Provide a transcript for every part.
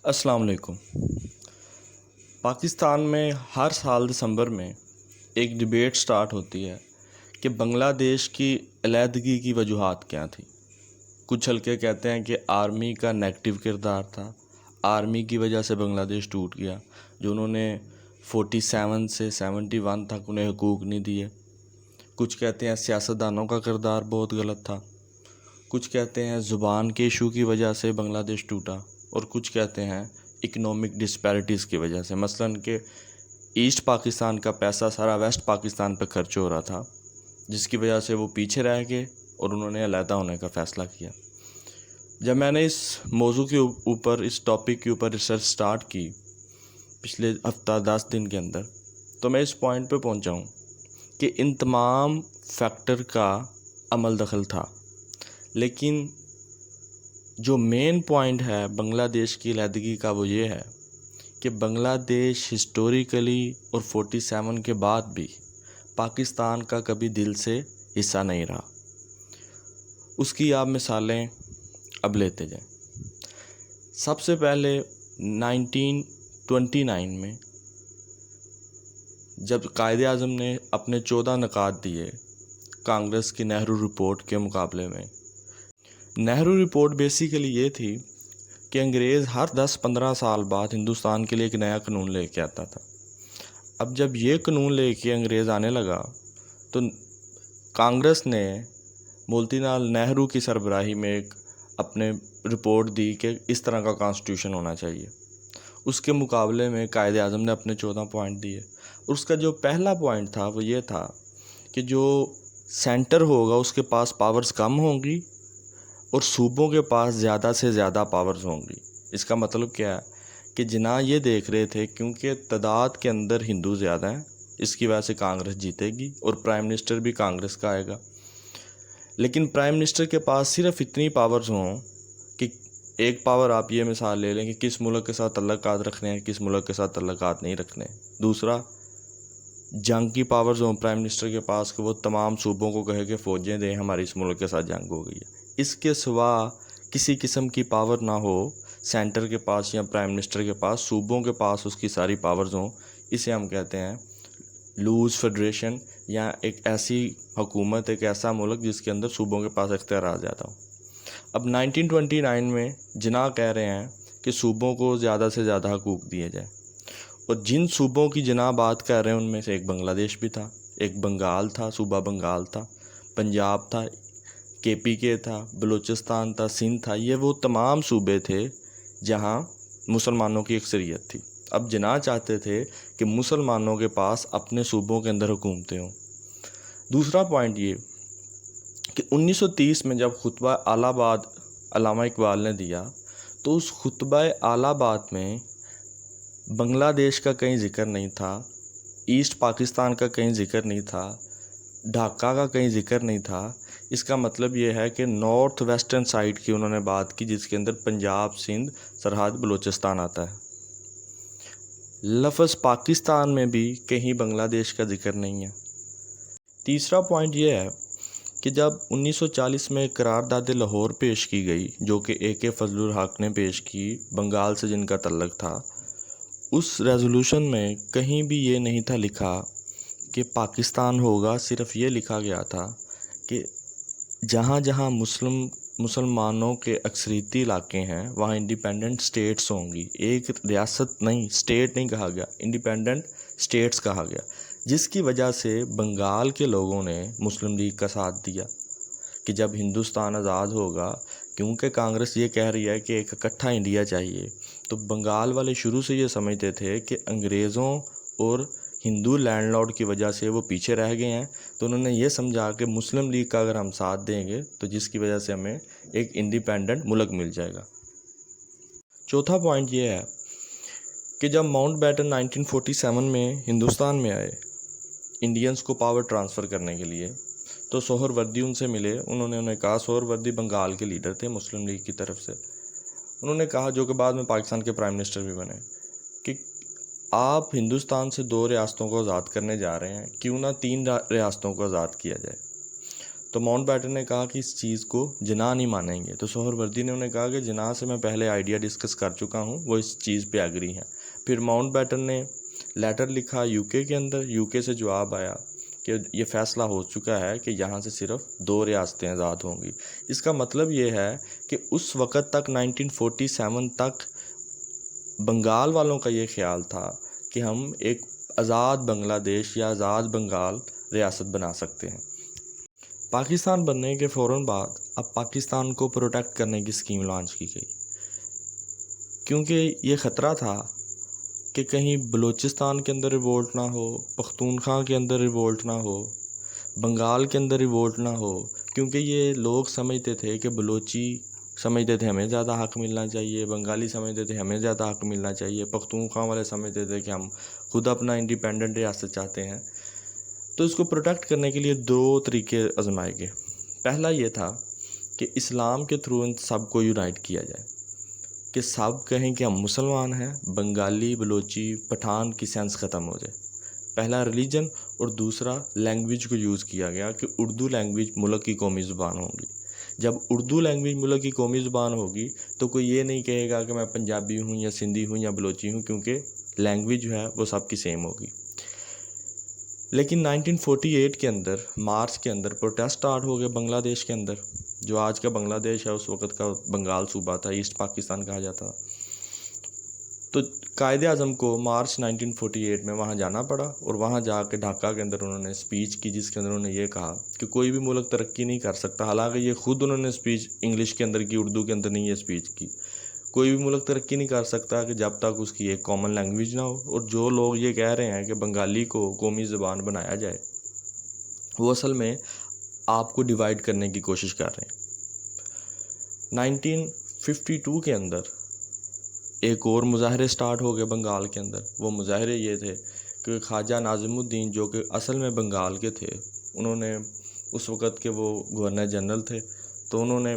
السلام علیکم۔ پاکستان میں ہر سال دسمبر میں ایک ڈیبیٹ سٹارٹ ہوتی ہے کہ بنگلہ دیش کی علیحدگی کی وجوہات کیا تھیں۔ کچھ حلقے کہتے ہیں کہ آرمی کا نیگیٹو کردار تھا، آرمی کی وجہ سے بنگلہ دیش ٹوٹ گیا، جو انہوں نے 47 سے 71 تک انہیں حقوق نہیں دیے۔ کچھ کہتے ہیں سیاستدانوں کا کردار بہت غلط تھا، کچھ کہتے ہیں زبان کے ایشو کی وجہ سے بنگلہ دیش ٹوٹا، اور کچھ کہتے ہیں اکنامک ڈسپیرٹیز کی وجہ سے، مثلاً کہ ایسٹ پاکستان کا پیسہ سارا ویسٹ پاکستان پہ خرچ ہو رہا تھا، جس کی وجہ سے وہ پیچھے رہ گئے اور انہوں نے علیحدہ ہونے کا فیصلہ کیا۔ جب میں نے اس موضوع کے اوپر، اس ٹاپک کے اوپر ریسرچ سٹارٹ کی پچھلے ہفتہ 10 دن کے اندر، تو میں اس پوائنٹ پہ پہنچا ہوں کہ ان تمام فیکٹر کا عمل دخل تھا، لیکن جو مین پوائنٹ ہے بنگلہ دیش کی علیحدگی کا وہ یہ ہے کہ بنگلہ دیش ہسٹوریکلی اور 47 کے بعد بھی پاکستان کا کبھی دل سے حصہ نہیں رہا۔ اس کی آپ مثالیں اب لیتے جائیں۔ سب سے پہلے 1929 میں جب قائد اعظم نے اپنے 14 نکات دیے کانگریس کی نہرو رپورٹ کے مقابلے میں، نہرو رپورٹ بیسیکلی یہ تھی کہ انگریز ہر 10-15 سال بعد ہندوستان کے لیے ایک نیا قانون لے کے آتا تھا۔ اب جب یہ قانون لے کے انگریز آنے لگا تو کانگریس نے مولتی لال نہرو کی سربراہی میں ایک اپنے رپورٹ دی کہ اس طرح کا کانسٹیٹیوشن ہونا چاہیے۔ اس کے مقابلے میں قائد اعظم نے اپنے 14 پوائنٹ دیے، اور اس کا جو پہلا پوائنٹ تھا وہ یہ تھا کہ جو سینٹر ہوگا اس کے پاس پاورز کم ہوں گی اور صوبوں کے پاس زیادہ سے زیادہ پاورز ہوں گی۔ اس کا مطلب کیا ہے کہ جناح یہ دیکھ رہے تھے کیونکہ تعداد کے اندر ہندو زیادہ ہیں، اس کی وجہ سے کانگریس جیتے گی اور پرائم منسٹر بھی کانگریس کا آئے گا، لیکن پرائم منسٹر کے پاس صرف اتنی پاورز ہوں کہ ایک پاور آپ یہ مثال لے لیں کہ کس ملک کے ساتھ تعلقات رکھنے ہیں، کس ملک کے ساتھ تعلقات نہیں رکھنے ہیں۔ دوسرا، جنگ کی پاورز ہوں پرائم منسٹر کے پاس کہ وہ تمام صوبوں کو کہے کہ فوجیں دیں، ہماری اس ملک کے ساتھ جنگ ہو گئی ہے۔ اس کے سوا کسی قسم کی پاور نہ ہو سینٹر کے پاس یا پرائم منسٹر کے پاس، صوبوں کے پاس اس کی ساری پاورز ہوں، اسے ہم کہتے ہیں لوز فیڈریشن، یا ایک ایسی حکومت، ایک ایسا ملک جس کے اندر صوبوں کے پاس اختیارات زیادہ ہوں۔ اب 1929 میں جناح کہہ رہے ہیں کہ صوبوں کو زیادہ سے زیادہ حقوق دیے جائیں، اور جن صوبوں کی جناح بات کر رہے ہیں ان میں سے ایک بنگلہ دیش بھی تھا، ایک بنگال تھا، صوبہ بنگال تھا، پنجاب تھا، KPK تھا، بلوچستان تھا، سندھ تھا۔ یہ وہ تمام صوبے تھے جہاں مسلمانوں کی اکثریت تھی۔ اب جناح چاہتے تھے کہ مسلمانوں کے پاس اپنے صوبوں کے اندر حکومتیں ہوں۔ دوسرا پوائنٹ یہ کہ 1930 میں جب خطبہ الہ آباد علامہ اقبال نے دیا تو اس خطبہ الہ آباد میں بنگلہ دیش کا کہیں ذکر نہیں تھا، ایسٹ پاکستان کا کہیں ذکر نہیں تھا، ڈھاکہ کا کہیں ذکر نہیں تھا۔ اس کا مطلب یہ ہے کہ نارتھ ویسٹرن سائڈ کی انہوں نے بات کی، جس کے اندر پنجاب، سندھ، سرحد بلوچستان آتا ہے۔ لفظ پاکستان میں بھی کہیں بنگلہ دیش کا ذکر نہیں ہے۔ تیسرا پوائنٹ یہ ہے کہ جب 1940 میں قرارداد لاہور پیش کی گئی، جو کہ AK فضل الحق نے پیش کی، بنگال سے جن کا تعلق تھا، اس ریزولوشن میں کہیں بھی یہ نہیں تھا لکھا کہ پاکستان ہوگا، صرف یہ لکھا گیا تھا کہ جہاں جہاں مسلمانوں کے اکثریتی علاقے ہیں وہاں انڈیپینڈنٹ سٹیٹس ہوں گی۔ ایک ریاست نہیں، سٹیٹ نہیں کہا گیا، انڈیپینڈنٹ سٹیٹس کہا گیا، جس کی وجہ سے بنگال کے لوگوں نے مسلم لیگ کا ساتھ دیا کہ جب ہندوستان آزاد ہوگا، کیونکہ کانگریس یہ کہہ رہی ہے کہ ایک اکٹھا انڈیا چاہیے، تو بنگال والے شروع سے یہ سمجھتے تھے کہ انگریزوں اور ہندو لینڈ لارڈ کی وجہ سے وہ پیچھے رہ گئے ہیں، تو انہوں نے یہ سمجھا کہ مسلم لیگ کا اگر ہم ساتھ دیں گے تو جس کی وجہ سے ہمیں ایک انڈیپینڈنٹ ملک مل جائے گا۔ چوتھا پوائنٹ یہ ہے کہ جب ماؤنٹ بیٹن 1947 میں ہندوستان میں آئے انڈینز کو پاور ٹرانسفر کرنے کے لیے، تو سہر وردی ان سے ملے۔ انہوں نے انہیں کہا، سہر وردی بنگال کے لیڈر تھے مسلم لیگ کی طرف سے، انہوں نے کہا، جو کہ بعد میں پاکستان کے پرائم منسٹر بھی بنے، کہ آپ ہندوستان سے 2 ریاستوں کو آزاد کرنے جا رہے ہیں، کیوں نہ 3 ریاستوں کو آزاد کیا جائے۔ تو ماؤنٹ بیٹن نے کہا کہ اس چیز کو جناح نہیں مانیں گے. تو سہروردی نے انہیں کہا کہ جناح سے میں پہلے آئیڈیا ڈسکس کر چکا ہوں, وہ اس چیز پہ ایگری ہیں. پھر ماؤنٹ بیٹن نے لیٹر لکھا UK کے اندر. UK سے جواب آیا کہ یہ فیصلہ ہو چکا ہے کہ یہاں سے صرف 2 ریاستیں آزاد ہوں گی. اس کا مطلب یہ ہے کہ اس وقت تک 1947 تک بنگال والوں کا یہ خیال تھا کہ ہم ایک آزاد بنگلہ دیش یا آزاد بنگال ریاست بنا سکتے ہیں. پاکستان بننے کے فوراً بعد اب پاکستان کو پروٹیکٹ کرنے کی اسکیم لانچ کی گئی، کیونکہ یہ خطرہ تھا کہ کہیں بلوچستان کے اندر ریوولٹ نہ ہو، پختونخوا کے اندر ریوولٹ نہ ہو، بنگال کے اندر ریوولٹ نہ ہو. کیونکہ یہ لوگ سمجھتے تھے کہ بلوچی سمجھتے تھے ہمیں زیادہ حق ملنا چاہیے، بنگالی سمجھتے تھے ہمیں زیادہ حق ملنا چاہیے، پختونخوا والے سمجھتے تھے کہ ہم خود اپنا انڈیپینڈنٹ ریاست چاہتے ہیں. تو اس کو پروٹیکٹ کرنے کے لیے 2 طریقے آزمائے گئے. پہلا یہ تھا کہ اسلام کے تھرو ان سب کو یونائٹ کیا جائے، کہ سب کہیں کہ ہم مسلمان ہیں، بنگالی، بلوچی، پٹھان کی سینس ختم ہو جائے. پہلا ریلیجن اور دوسرا لینگویج کو یوز کیا گیا کہ اردو لینگویج ملک کی قومی زبان ہوگی. جب اردو لینگویج ملک کی قومی زبان ہوگی تو کوئی یہ نہیں کہے گا کہ میں پنجابی ہوں یا سندھی ہوں یا بلوچی ہوں، کیونکہ لینگویج جو ہے وہ سب کی سیم ہوگی. لیکن 1948 کے اندر مارچ کے اندر پروٹیسٹ سٹارٹ ہو گئے بنگلہ دیش کے اندر. جو آج کا بنگلہ دیش ہے اس وقت کا بنگال صوبہ تھا، ایسٹ پاکستان کہا جاتا تھا. تو قائد اعظم کو مارچ 1948 میں وہاں جانا پڑا، اور وہاں جا کے ڈھاکہ کے اندر انہوں نے اسپیچ کی، جس کے اندر انہوں نے یہ کہا کہ کوئی بھی ملک ترقی نہیں کر سکتا. حالانکہ یہ خود انہوں نے اسپیچ انگلش کے اندر کی، اردو کے اندر نہیں یہ اسپیچ کی. کوئی بھی ملک ترقی نہیں کر سکتا کہ جب تک اس کی ایک کامن لینگویج نہ ہو. اور جو لوگ یہ کہہ رہے ہیں کہ بنگالی کو قومی زبان بنایا جائے، وہ اصل میں آپ کو ڈیوائیڈ کرنے کی کوشش کر رہے ہیں. 1952 کے اندر ایک اور مظاہرے سٹارٹ ہو گئے بنگال کے اندر. وہ مظاہرے یہ تھے کہ خواجہ ناظم الدین، جو کہ اصل میں بنگال کے تھے، انہوں نے اس وقت کے وہ گورنر جنرل تھے، تو انہوں نے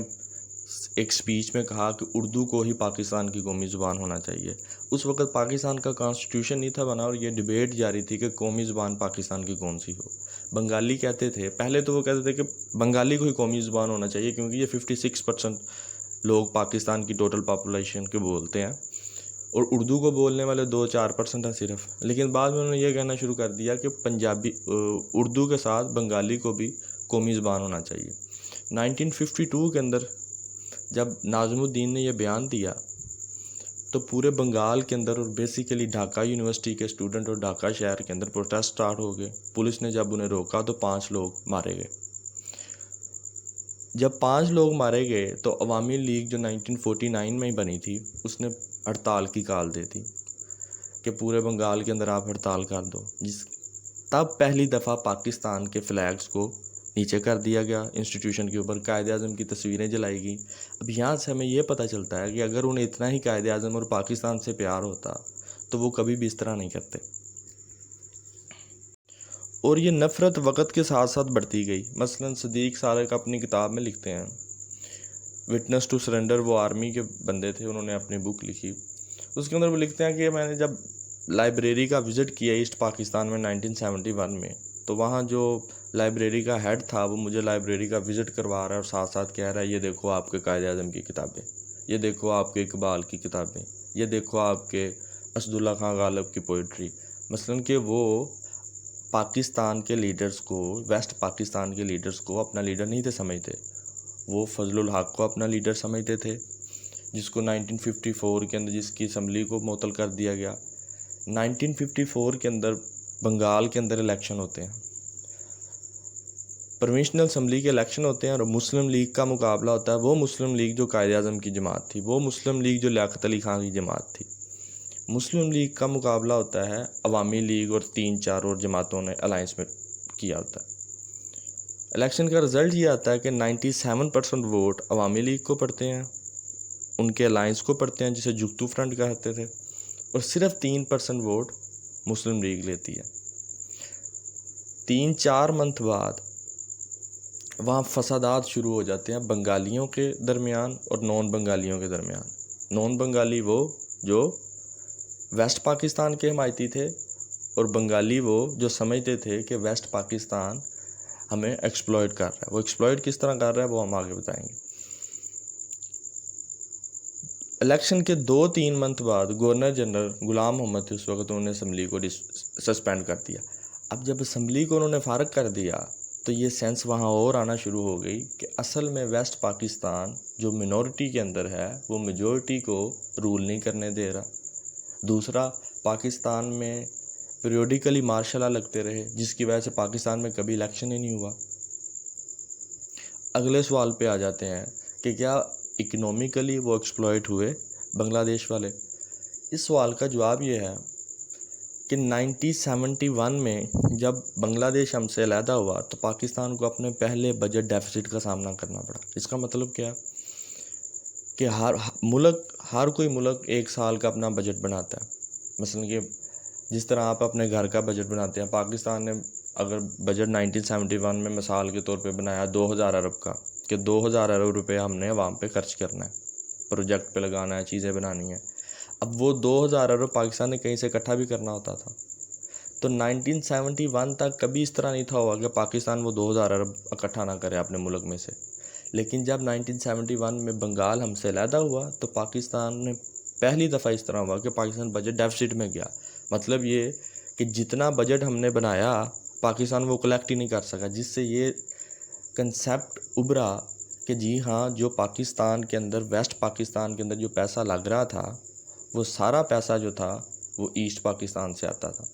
ایک سپیچ میں کہا کہ اردو کو ہی پاکستان کی قومی زبان ہونا چاہیے. اس وقت پاکستان کا کانسٹیٹیوشن نہیں تھا بنا، اور یہ ڈیبیٹ جاری تھی کہ قومی زبان پاکستان کی کون سی ہو. بنگالی کہتے تھے، پہلے تو وہ کہتے تھے کہ بنگالی کو ہی قومی زبان ہونا چاہیے کیونکہ یہ 56% لوگ پاکستان کی ٹوٹل پاپولیشن کے بولتے ہیں، اور اردو کو بولنے والے 2-4% ہیں صرف. لیکن بعد میں انہوں نے یہ کہنا شروع کر دیا کہ اردو کے ساتھ بنگالی کو بھی قومی زبان ہونا چاہیے. 1952 کے اندر جب ناظم الدین نے یہ بیان دیا تو پورے بنگال کے اندر، اور بیسیکلی ڈھاکہ یونیورسٹی کے اسٹوڈنٹ اور ڈھاکہ شہر کے اندر پروٹیسٹ سٹارٹ ہو گئے. پولیس نے جب انہیں روکا تو 5 لوگ مارے گئے. جب 5 لوگ مارے گئے تو عوامی لیگ جو 1949 میں ہی بنی تھی، اس نے ہڑتال کی کال دے دی کہ پورے بنگال کے اندر آپ ہڑتال کر دو. تب پہلی دفعہ پاکستان کے فلیگز کو نیچے کر دیا گیا انسٹیٹیوشن کے اوپر. قائد اعظم کی تصویریں جلائی گئیں. اب یہاں سے ہمیں یہ پتہ چلتا ہے کہ اگر انہیں اتنا ہی قائد اعظم اور پاکستان سے پیار ہوتا تو وہ کبھی بھی اس طرح نہیں کرتے. اور یہ نفرت وقت کے ساتھ ساتھ بڑھتی گئی. مثلا صدیق سارق اپنی کتاب میں لکھتے ہیں، وٹنس ٹو سرنڈر، وہ آرمی کے بندے تھے، انہوں نے اپنی بک لکھی. اس کے اندر وہ لکھتے ہیں کہ میں نے جب لائبریری کا وزٹ کیا ایسٹ پاکستان میں 1971 میں، تو وہاں جو لائبریری کا ہیڈ تھا وہ مجھے لائبریری کا وزٹ کروا رہا ہے اور ساتھ ساتھ کہہ رہا ہے یہ دیکھو آپ کے قائد اعظم کی کتابیں، یہ دیکھو آپ کے اقبال کی کتابیں، یہ دیکھو آپ کے اسداللہ خان غالب کی پوئٹری. مثلا کہ وہ پاکستان کے لیڈرز کو، ویسٹ پاکستان کے لیڈرز کو اپنا لیڈر نہیں تھے سمجھتے. وہ فضل الحق کو اپنا لیڈر سمجھتے تھے، جس کو 1954 کے اندر جس کی اسمبلی کو معطل کر دیا گیا. 1954 کے اندر بنگال کے اندر الیکشن ہوتے ہیں، پروونشنل اسمبلی کے الیکشن ہوتے ہیں، اور مسلم لیگ کا مقابلہ ہوتا ہے. وہ مسلم لیگ جو قائد اعظم کی جماعت تھی، وہ مسلم لیگ جو لیاقت علی خان کی جماعت تھی. مسلم لیگ کا مقابلہ ہوتا ہے عوامی لیگ اور 3-4 اور جماعتوں نے الائنس میں کیا ہوتا ہے. الیکشن کا رزلٹ یہ آتا ہے کہ 97% ووٹ عوامی لیگ کو پڑتے ہیں، ان کے الائنس کو پڑتے ہیں جسے جگتو فرنٹ کہتے تھے، اور صرف 3% ووٹ مسلم لیگ لیتی ہے. 3-4 منتھ بعد وہاں فسادات شروع ہو جاتے ہیں بنگالیوں کے درمیان اور نان بنگالیوں کے درمیان. نان بنگالی وہ جو ویسٹ پاکستان کے حمایتی تھے، اور بنگالی وہ جو سمجھتے تھے کہ ویسٹ پاکستان ہمیں ایکسپلائٹ کر رہا ہے. وہ ایکسپلائٹ کس طرح کر رہا ہے وہ ہم آگے بتائیں گے. الیکشن کے 2-3 منتھ بعد گورنر جنرل غلام محمد تھے اس وقت، انہوں نے اسمبلی کو سسپینڈ کر دیا. اب جب اسمبلی کو انہوں نے فارغ کر دیا تو یہ سینس وہاں اور آنا شروع ہو گئی کہ اصل میں ویسٹ پاکستان جو منورٹی کے اندر ہے وہ میجورٹی کو رول نہیں کرنے دے رہا. دوسرا، پاکستان میں پیریوڈیکلی مارشل لا لگتے رہے جس کی وجہ سے پاکستان میں کبھی الیکشن ہی نہیں ہوا. اگلے سوال پہ آ جاتے ہیں کہ کیا اکنومیکلی وہ ایکسپلائٹ ہوئے بنگلہ دیش والے؟ اس سوال کا جواب یہ ہے کہ 1971 میں جب بنگلہ دیش ہم سے علیحدہ ہوا تو پاکستان کو اپنے پہلے بجٹ ڈیفیسٹ کا سامنا کرنا پڑا. اس کا مطلب کیا کہ ہر کوئی ملک ایک سال کا اپنا بجٹ بناتا ہے. مثلا کہ جس طرح آپ اپنے گھر کا بجٹ بناتے ہیں، پاکستان نے اگر بجٹ 1971 میں مثال کے طور پہ بنایا 2000 ارب کا، کہ 2000 ارب روپے ہم نے عوام پہ خرچ کرنا ہے، پروجیکٹ پہ لگانا ہے، چیزیں بنانی ہیں. اب وہ 2000 ارب پاکستان نے کہیں سے اکٹھا بھی کرنا ہوتا تھا. تو 1971 تک کبھی اس طرح نہیں تھا ہوا کہ پاکستان وہ 2000 ارب اکٹھا نہ کرے اپنے ملک میں سے. لیکن جب 1971 میں بنگال ہم سے علیحدہ ہوا تو پاکستان نے پہلی دفعہ اس طرح ہوا کہ پاکستان بجٹ ڈیفیسٹ میں گیا. مطلب یہ کہ جتنا بجٹ ہم نے بنایا پاکستان وہ کلیکٹ ہی نہیں کر سکا، جس سے یہ کنسیپٹ ابھرا کہ جی ہاں، جو پاکستان کے اندر ویسٹ پاکستان کے اندر جو پیسہ لگ رہا تھا وہ سارا پیسہ جو تھا وہ ایسٹ پاکستان سے آتا تھا.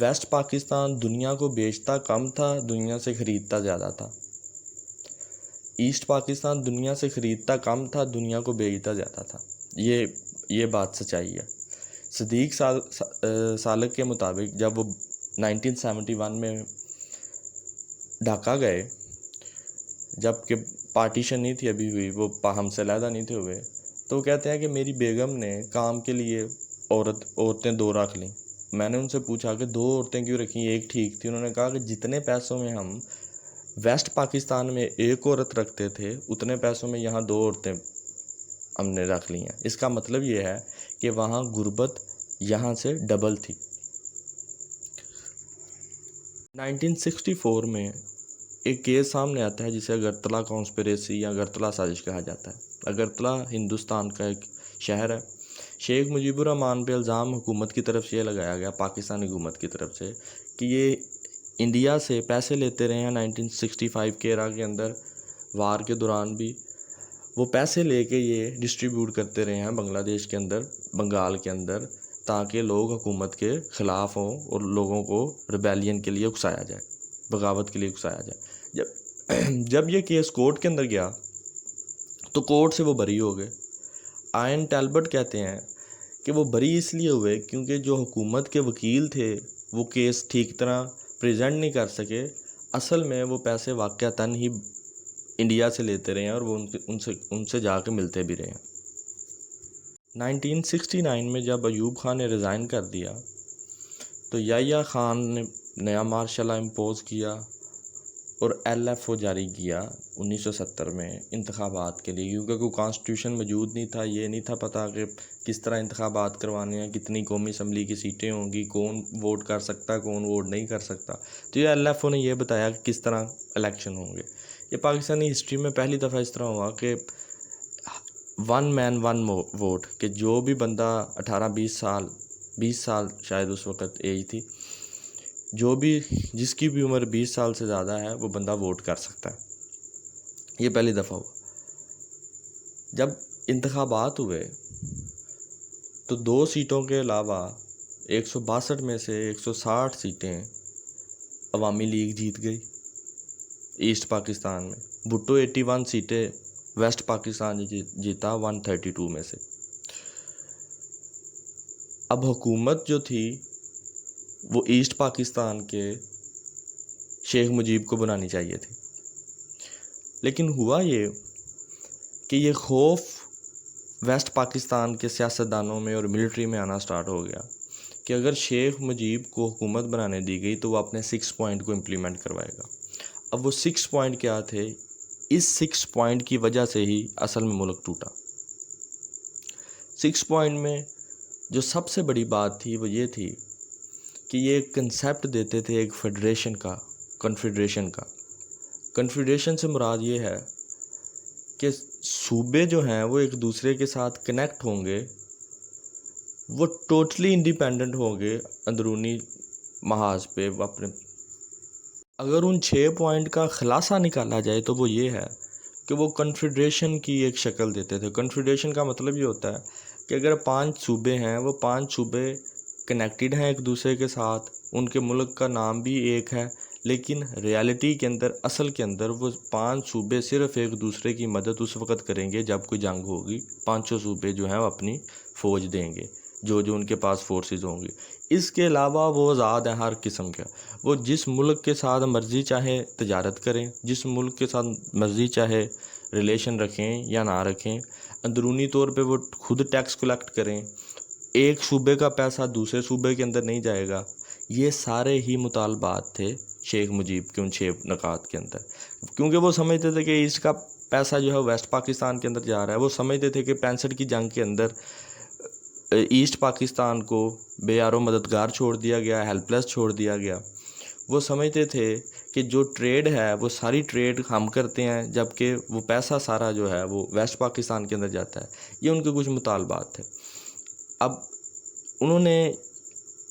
ویسٹ پاکستان دنیا کو بیچتا کم تھا، دنیا سے خریدتا زیادہ تھا. ایسٹ پاکستان دنیا سے خریدتا کم تھا، دنیا کو بیچتا زیادہ تھا. یہ بات سچائی ہے. صدیق سالک کے مطابق جب وہ 1971 میں ڈھاکہ گئے، جب کہ پارٹیشن نہیں تھی ابھی ہوئی، وہ ہم سے علیحدہ نہیں تھے ہوئے، تو وہ کہتے ہیں کہ میری بیگم نے کام کے لیے عورتیں 2 رکھ لیں. میں نے ان سے پوچھا کہ 2 عورتیں کیوں رکھیں، ایک ٹھیک تھی. انہوں نے کہا کہ جتنے پیسوں میں ہم ویسٹ پاکستان میں ایک عورت رکھتے تھے اتنے پیسوں میں یہاں 2 عورتیں ہم نے رکھ لی ہیں. اس کا مطلب یہ ہے کہ وہاں غربت یہاں سے ڈبل تھی. 1964 میں ایک کیس سامنے آتا ہے جسے اگرتلا کانسپریسی یا اگرتلا سازش کہا جاتا ہے. اگرتلا ہندوستان کا ایک شہر ہے. شیخ مجیب الرحمان پہ الزام حکومت کی طرف سے یہ لگایا گیا، پاکستانی حکومت کی طرف سے، کہ یہ انڈیا سے پیسے لیتے رہے ہیں 1965 کے ایرا کے اندر، وار کے دوران بھی وہ پیسے لے کے یہ ڈسٹریبیوٹ کرتے رہے ہیں بنگلہ دیش کے اندر، بنگال کے اندر، تاکہ لوگ حکومت کے خلاف ہوں اور لوگوں کو ریبیلین کے لیے اکسایا جائے، بغاوت کے لیے اکسایا جائے. جب یہ کیس کورٹ کے اندر گیا تو کورٹ سے وہ بری ہو گئے. آئن ٹیلبٹ کہتے ہیں کہ وہ بری اس لیے ہوئے کیونکہ جو حکومت کے وکیل تھے وہ کیس ٹھیک طرح پریزنٹ نہیں کر سکے. اصل میں وہ پیسے واقعتاً ہی انڈیا سے لیتے رہے ہیں اور وہ ان سے جا کے ملتے بھی رہے ہیں. 1969 میں جب ایوب خان نے ریزائن کر دیا تو یحییٰ خان نے نیا مارشل لا امپوز کیا اور LFO جاری کیا 1970 میں انتخابات کے لیے، کیونکہ کوئی کانسٹیٹیوشن موجود نہیں تھا. یہ نہیں تھا پتہ کہ کس طرح انتخابات کروانے ہیں، کتنی قومی اسمبلی کی سیٹیں ہوں گی، کون ووٹ کر سکتا ہے، کون ووٹ نہیں کر سکتا. تو یہ LFO نے یہ بتایا کہ کس طرح الیکشن ہوں گے. یہ پاکستانی ہسٹری میں پہلی دفعہ اس طرح ہوا کہ 1 مین 1 ووٹ، کہ جو بھی بندہ 20 سال شاید اس وقت ایج تھی، جو بھی جس کی بھی عمر 20 سال سے زیادہ ہے وہ بندہ ووٹ کر سکتا ہے. یہ پہلی دفعہ ہوا. جب انتخابات ہوئے تو 2 سیٹوں کے علاوہ 162 میں سے 160 سیٹیں عوامی لیگ جیت گئی ایسٹ پاکستان میں. بھٹو 81 سیٹیں ویسٹ پاکستان جیتا 132 میں سے. اب حکومت جو تھی وہ ایسٹ پاکستان کے شیخ مجیب کو بنانی چاہیے تھی، لیکن ہوا یہ کہ یہ خوف ویسٹ پاکستان کے سیاستدانوں میں اور ملٹری میں آنا سٹارٹ ہو گیا کہ اگر شیخ مجیب کو حکومت بنانے دی گئی تو وہ اپنے 6 پوائنٹ کو امپلیمنٹ کروائے گا. اب وہ 6 پوائنٹ کیا تھے؟ اس 6 پوائنٹ کی وجہ سے ہی اصل میں ملک ٹوٹا. 6 پوائنٹ میں جو سب سے بڑی بات تھی وہ یہ تھی کہ یہ ایک کنسیپٹ دیتے تھے ایک فیڈریشن کا، کنفیڈریشن کا. کنفیڈریشن سے مراد یہ ہے کہ صوبے جو ہیں وہ ایک دوسرے کے ساتھ کنیکٹ ہوں گے، وہ ٹوٹلی انڈیپینڈنٹ ہوں گے اندرونی محاذ پہ اپنے. اگر ان 6 پوائنٹ کا خلاصہ نکالا جائے تو وہ یہ ہے کہ وہ کنفیڈریشن کی ایک شکل دیتے تھے. کنفیڈریشن کا مطلب یہ ہوتا ہے کہ اگر 5 صوبے ہیں، وہ 5 صوبے کنیکٹڈ ہیں ایک دوسرے کے ساتھ، ان کے ملک کا نام بھی ایک ہے، لیکن ریالٹی کے اندر، اصل کے اندر وہ 5 صوبے صرف ایک دوسرے کی مدد اس وقت کریں گے جب کوئی جنگ ہوگی. 5 صوبے جو ہیں وہ اپنی فوج دیں گے، جو ان کے پاس فورسز ہوں گی. اس کے علاوہ وہ آزاد ہیں ہر قسم کا. وہ جس ملک کے ساتھ مرضی چاہے تجارت کریں، جس ملک کے ساتھ مرضی چاہے ریلیشن رکھیں یا نہ رکھیں. اندرونی طور پہ وہ خود ٹیکس کلیکٹ کریں، ایک صوبے کا پیسہ دوسرے صوبے کے اندر نہیں جائے گا. یہ سارے ہی مطالبات تھے شیخ مجیب کے ان 6 نکات کے اندر، کیونکہ وہ سمجھتے تھے کہ اس کا پیسہ جو ہے ویسٹ پاکستان کے اندر جا رہا ہے. وہ سمجھتے تھے کہ 65 کی جنگ کے اندر ایسٹ پاکستان کو بے یار و مددگار چھوڑ دیا گیا، ہیلپ لیس چھوڑ دیا گیا. وہ سمجھتے تھے کہ جو ٹریڈ ہے وہ ساری ٹریڈ ہم کرتے ہیں، جبکہ وہ پیسہ سارا جو ہے وہ ویسٹ پاکستان کے اندر جاتا ہے. یہ ان کے کچھ مطالبات تھے. اب انہوں نے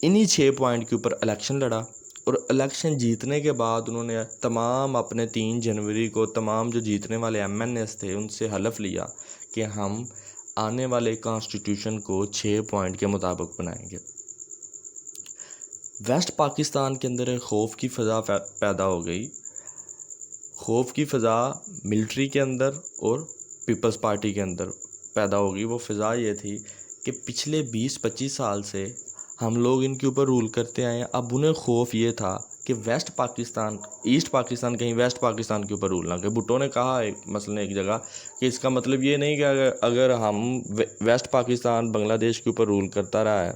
انہی 6 پوائنٹ کے اوپر الیکشن لڑا، اور الیکشن جیتنے کے بعد انہوں نے تمام اپنے 3 جنوری کو تمام جو جیتنے والے ایم این ایس تھے ان سے حلف لیا کہ ہم آنے والے کانسٹیٹیوشن کو 6 پوائنٹ کے مطابق بنائیں گے. ویسٹ پاکستان کے اندر ایک خوف کی فضا پیدا ہو گئی. خوف کی فضا ملٹری کے اندر اور پیپلز پارٹی کے اندر پیدا ہو گئی. وہ فضا یہ تھی کہ پچھلے 20-25 سال سے ہم لوگ ان کے اوپر رول کرتے آئے ہیں. اب انہیں خوف یہ تھا کہ ویسٹ پاکستان، ایسٹ پاکستان کہیں ویسٹ پاکستان کے اوپر رول نہ کرے. بھٹو نے کہا مثلا ایک جگہ کہ اس کا مطلب یہ نہیں کہ اگر ہم ویسٹ پاکستان بنگلہ دیش کے اوپر رول کرتا رہا ہے،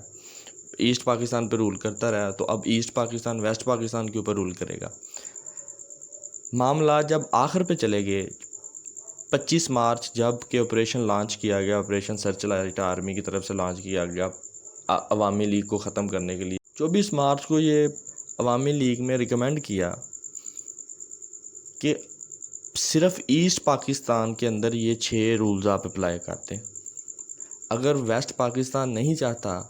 ایسٹ پاکستان پہ رول کرتا رہا تو اب ایسٹ پاکستان ویسٹ پاکستان کے اوپر رول کرے گا. معاملات جب آخر پہ چلے گئے، 25 مارچ جب کہ آپریشن لانچ کیا گیا، آپریشن سرچ لائٹ آرمی کی طرف سے لانچ کیا گیا عوامی لیگ کو ختم کرنے کے لیے. 24 مارچ کو یہ عوامی لیگ میں ریکمینڈ کیا کہ صرف ایسٹ پاکستان کے اندر یہ 6 رولز آپ اپلائی کرتے ہیں. اگر ویسٹ پاکستان نہیں چاہتا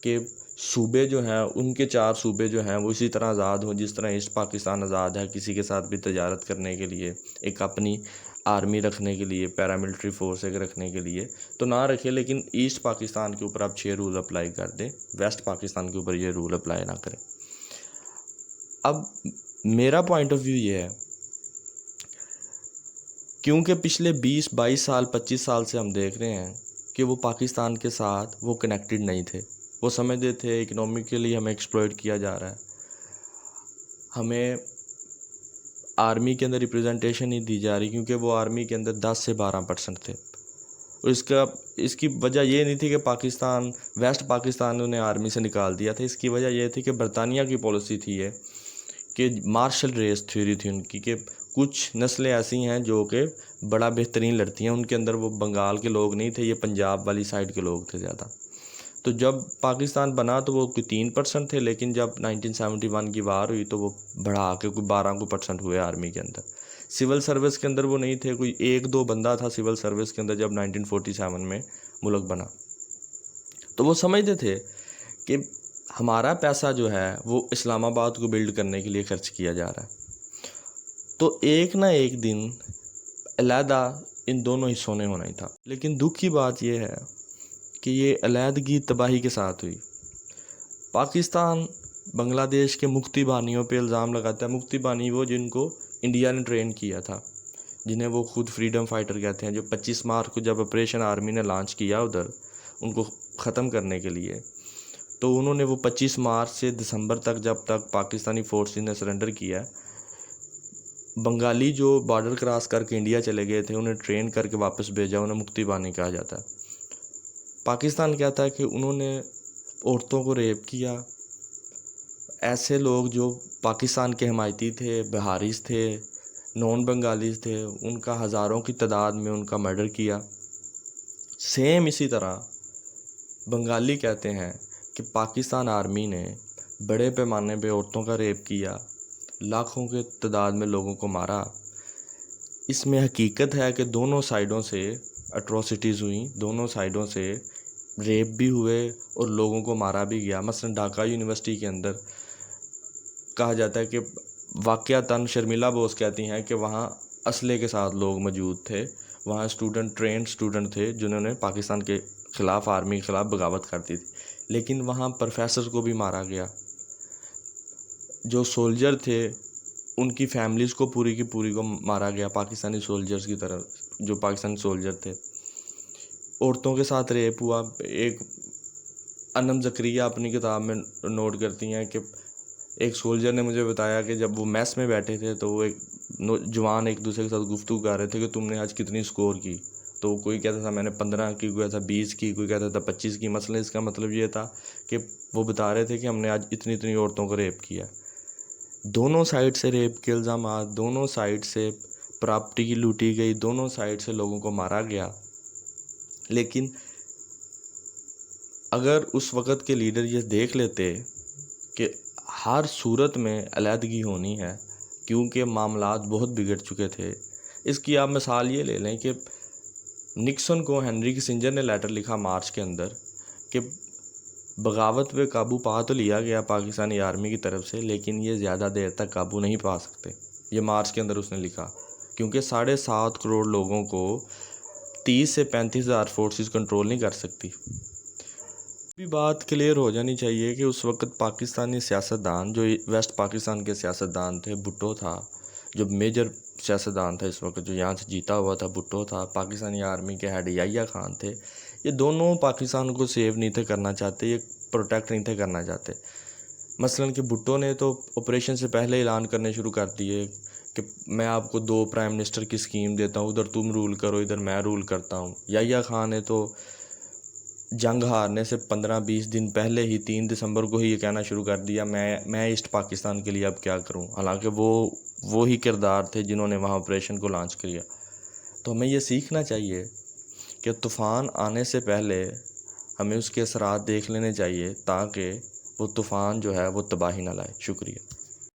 کہ صوبے جو ہیں ان کے 4 صوبے جو ہیں وہ اسی طرح آزاد ہوں جس طرح ایسٹ پاکستان آزاد ہے، کسی کے ساتھ بھی تجارت کرنے کے لیے، ایک اپنی آرمی رکھنے کے لیے، پیراملٹری فورس ایک رکھنے کے لیے، تو نہ رکھے، لیکن ایسٹ پاکستان کے اوپر آپ 6 رول اپلائی کر دیں، ویسٹ پاکستان کے اوپر یہ رول اپلائی نہ کریں. اب میرا پوائنٹ آف ویو یہ ہے، کیونکہ پچھلے 20-22 سال 25 سال سے ہم دیکھ رہے ہیں کہ وہ پاکستان کے ساتھ وہ کنیکٹڈ نہیں تھے. وہ سمجھتے تھے اکنومیکلی ہمیں ایکسپلوئٹ کیا جا رہا ہے، ہمیں آرمی کے اندر ریپریزنٹیشن نہیں دی جا رہی، کیونکہ وہ آرمی کے اندر 10 سے 12% تھے. اور اس کی وجہ یہ نہیں تھی کہ پاکستان ویسٹ پاکستان نے انہیں آرمی سے نکال دیا تھا. اس کی وجہ یہ تھی کہ برطانیہ کی پالیسی تھی یہ کہ مارشل ریس تھیوری تھی ان کی، کہ کچھ نسلیں ایسی ہیں جو کہ بڑا بہترین لڑتی ہیں. ان کے اندر وہ بنگال کے لوگ نہیں تھے، یہ پنجاب والی سائڈ کے لوگ تھے زیادہ. تو جب پاکستان بنا تو وہ کوئی 3% تھے، لیکن جب 1971 کی وار ہوئی تو وہ بڑھا کے کوئی 12% ہوئے آرمی کے اندر. سول سروس کے اندر وہ نہیں تھے، کوئی 1-2 بندہ تھا سول سروس کے اندر جب 1947 میں ملک بنا. تو وہ سمجھتے تھے کہ ہمارا پیسہ جو ہے وہ اسلام آباد کو بلڈ کرنے کے لیے خرچ کیا جا رہا ہے. تو ایک نہ ایک دن علیحدہ ان دونوں حصوں نے ہونا ہی تھا. لیکن دکھ کی بات یہ ہے کہ یہ علیحدگی تباہی کے ساتھ ہوئی. پاکستان بنگلہ دیش کے مکتی بانیوں پہ الزام لگاتا ہے. مکتی بانی وہ جن کو انڈیا نے ٹرین کیا تھا، جنہیں وہ خود فریڈم فائٹر کہتے ہیں، جو 25 مارچ کو جب آپریشن آرمی نے لانچ کیا ادھر ان کو ختم کرنے کے لیے، تو انہوں نے وہ 25 مارچ سے دسمبر تک جب تک پاکستانی فورسز نے سرنڈر کیا، بنگالی جو بارڈر کراس کر کے انڈیا چلے گئے تھے انہیں ٹرین کر کے واپس بھیجا. انہیں مکتی بانی کہا جاتا ہے. پاکستان کہتا ہے کہ انہوں نے عورتوں کو ریپ کیا. ایسے لوگ جو پاکستان کے حمایتی تھے، بہاریز تھے، نان بنگالیز تھے، ان کا ہزاروں کی تعداد میں ان کا مرڈر کیا. سیم اسی طرح بنگالی کہتے ہیں کہ پاکستان آرمی نے بڑے پیمانے پہ عورتوں کا ریپ کیا، لاکھوں کے تعداد میں لوگوں کو مارا، اس میں حقیقت ہے کہ دونوں سائیڈوں سے اٹروسٹیز ہوئیں، دونوں سائیڈوں سے ریپ بھی ہوئے اور لوگوں کو مارا بھی گیا۔ مثلا ڈھاکہ یونیورسٹی کے اندر کہا جاتا ہے کہ واقعتاً شرمیلا بوس کہتی ہیں کہ وہاں اسلحے کے ساتھ لوگ موجود تھے، وہاں ٹرینڈ اسٹوڈنٹ تھے جنہوں نے پاکستان کے خلاف، آرمی کے خلاف بغاوت کرتی تھی، لیکن وہاں پروفیسر کو بھی مارا گیا۔ جو سولجر تھے ان کی فیملیز کو پوری کی پوری کو مارا گیا، پاکستانی سولجرز کی طرف، جو پاکستانی سولجر تھے۔ عورتوں کے ساتھ ریپ ہوا۔ ایک انم زکریا اپنی کتاب میں نوٹ کرتی ہیں کہ ایک سولجر نے مجھے بتایا کہ جب وہ میس میں بیٹھے تھے تو وہ ایک جوان ایک دوسرے کے ساتھ گفتگو کر رہے تھے کہ تم نے آج کتنی سکور کی، تو کوئی کہتا تھا میں نے 15 کی، کوئی کہتا تھا 20 کی، کوئی کہتا تھا 25 کی۔ مثلا اس کا مطلب یہ تھا کہ وہ بتا رہے تھے کہ ہم نے آج اتنی عورتوں کو ریپ کیا۔ دونوں سائیڈ سے ریپ کے الزامات، دونوں سائیڈ سے پراپرٹی کی لوٹی گئی، دونوں سائیڈ سے لوگوں کو مارا گیا۔ لیکن اگر اس وقت کے لیڈر یہ دیکھ لیتے کہ ہر صورت میں علیحدگی ہونی ہے کیونکہ معاملات بہت بگڑ چکے تھے۔ اس کی آپ مثال یہ لے لیں کہ نکسن کو ہنری کسنجر نے لیٹر لکھا مارچ کے اندر کہ بغاوت پہ قابو پا تو لیا گیا پاکستانی آرمی کی طرف سے، لیکن یہ زیادہ دیر تک قابو نہیں پا سکتے۔ یہ مارچ کے اندر اس نے لکھا کیونکہ 7.5 کروڑ لوگوں کو 30 سے 35 ہزار فورسز کنٹرول نہیں کر سکتی۔ بھی بات کلیئر ہو جانی چاہیے کہ اس وقت پاکستانی سیاستدان، جو ویسٹ پاکستان کے سیاستدان تھے، بھٹو تھا جو میجر سیاستدان تھا اس وقت، جو یہاں سے جیتا ہوا تھا، بھٹو تھا، پاکستانی آرمی کے ہیڈ یحییٰ خان تھے۔ یہ دونوں پاکستان کو سیو نہیں تھے کرنا چاہتے، یہ پروٹیکٹ نہیں تھے کرنا چاہتے۔ مثلا کہ بھٹو نے تو آپریشن سے پہلے اعلان کرنے شروع کر دیے کہ میں آپ کو 2 پرائم منسٹر کی اسکیم دیتا ہوں، ادھر تم رول کرو، ادھر میں رول کرتا ہوں۔ یحییٰ خان نے تو جنگ ہارنے سے 15-20 دن پہلے ہی 3 دسمبر کو ہی یہ کہنا شروع کر دیا میں ایسٹ پاکستان کے لیے اب کیا کروں، حالانکہ وہی کردار تھے جنہوں نے وہاں آپریشن کو لانچ کیا۔ تو ہمیں یہ سیکھنا چاہیے کہ طوفان آنے سے پہلے ہمیں اس کے اثرات دیکھ لینے چاہیے تاکہ وہ طوفان جو ہے وہ تباہی نہ لائے۔ شکریہ۔